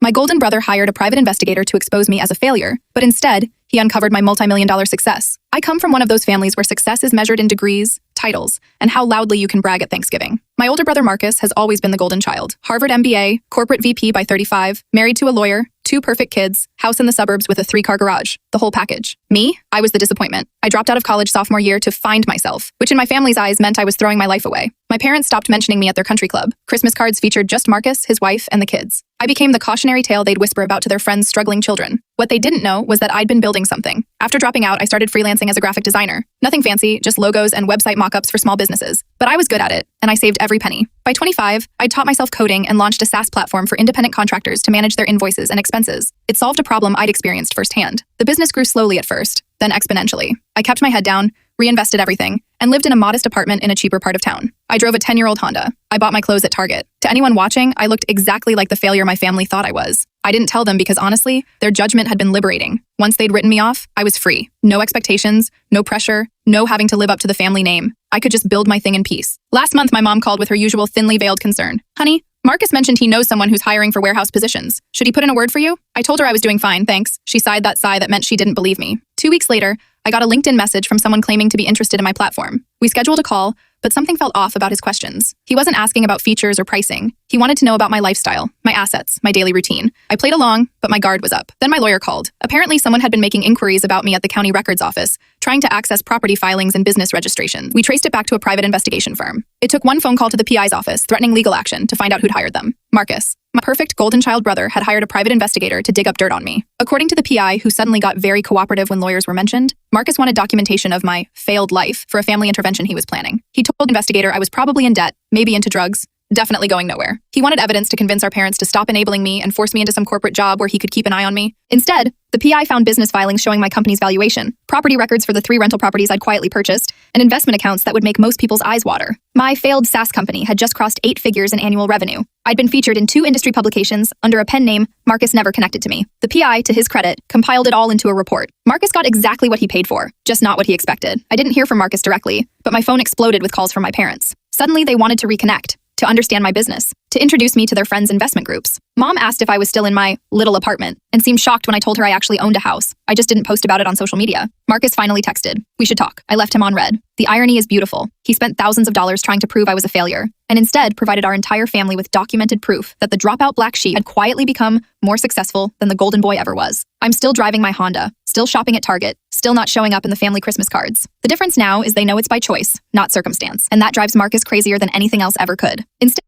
My golden brother hired a private investigator to expose me as a failure, but instead, he uncovered my multi-million-dollar success. I come from one of those families where success is measured in degrees, titles, and how loudly you can brag at Thanksgiving. My older brother Marcus has always been the golden child. Harvard MBA, corporate VP by 35, married to a lawyer, 2 perfect kids, house in the suburbs with a 3-car garage, the whole package. Me, I was the disappointment. I dropped out of college sophomore year to find myself, which in my family's eyes meant I was throwing my life away. My parents stopped mentioning me at their country club. Christmas cards featured just Marcus, his wife, and the kids. I became the cautionary tale they'd whisper about to their friends' struggling children. What they didn't know was that I'd been building something. After dropping out, I started freelancing as a graphic designer. Nothing fancy, just logos and website mock-ups for small businesses. But I was good at it, and I saved every penny. By 25, I'd taught myself coding and launched a SaaS platform for independent contractors to manage their invoices and expenses. It solved a problem I'd experienced firsthand. The business grew slowly at first, then exponentially. I kept my head down, reinvested everything, and lived in a modest apartment in a cheaper part of town. I drove a 10-year-old Honda. I bought my clothes at Target. To anyone watching, I looked exactly like the failure my family thought I was. I didn't tell them because honestly, their judgment had been liberating. Once they'd written me off, I was free. No expectations, no pressure, no having to live up to the family name. I could just build my thing in peace. Last month, my mom called with her usual thinly veiled concern. Honey, Marcus mentioned he knows someone who's hiring for warehouse positions. Should he put in a word for you? I told her I was doing fine, thanks. She sighed that sigh that meant she didn't believe me. 2 weeks later, I got a LinkedIn message from someone claiming to be interested in my platform. We scheduled a call, but something felt off about his questions. He wasn't asking about features or pricing. He wanted to know about my lifestyle, my assets, my daily routine. I played along, but my guard was up. Then my lawyer called. Apparently, someone had been making inquiries about me at the county records office, trying to access property filings and business registration. We traced it back to a private investigation firm. It took one phone call to the PI's office, threatening legal action, to find out who'd hired them. Marcus, my perfect golden child brother, had hired a private investigator to dig up dirt on me. According to the PI, who suddenly got very cooperative when lawyers were mentioned, Marcus wanted documentation of my failed life for a family intervention he was planning. He told the investigator I was probably in debt, maybe into drugs, definitely going nowhere. He wanted evidence to convince our parents to stop enabling me and force me into some corporate job where he could keep an eye on me. Instead, the PI found business filings showing my company's valuation, property records for the 3 rental properties I'd quietly purchased, and investment accounts that would make most people's eyes water. My failed SaaS company had just crossed 8 figures in annual revenue. I'd been featured in 2 industry publications under a pen name Marcus never connected to me. The PI, to his credit, compiled it all into a report. Marcus got exactly what he paid for, just not what he expected. I didn't hear from Marcus directly, but my phone exploded with calls from my parents. Suddenly, they wanted to reconnect, to understand my business, to introduce me to their friends' investment groups. Mom asked if I was still in my little apartment and seemed shocked when I told her I actually owned a house. I just didn't post about it on social media. Marcus finally texted, "We should talk." I left him on red. The irony is beautiful. He spent thousands of dollars trying to prove I was a failure, and instead provided our entire family with documented proof that the dropout black sheep had quietly become more successful than the golden boy ever was. I'm still driving my Honda, still shopping at Target, still not showing up in the family Christmas cards. The difference now is they know it's by choice, not circumstance, and that drives Marcus crazier than anything else ever could. Instead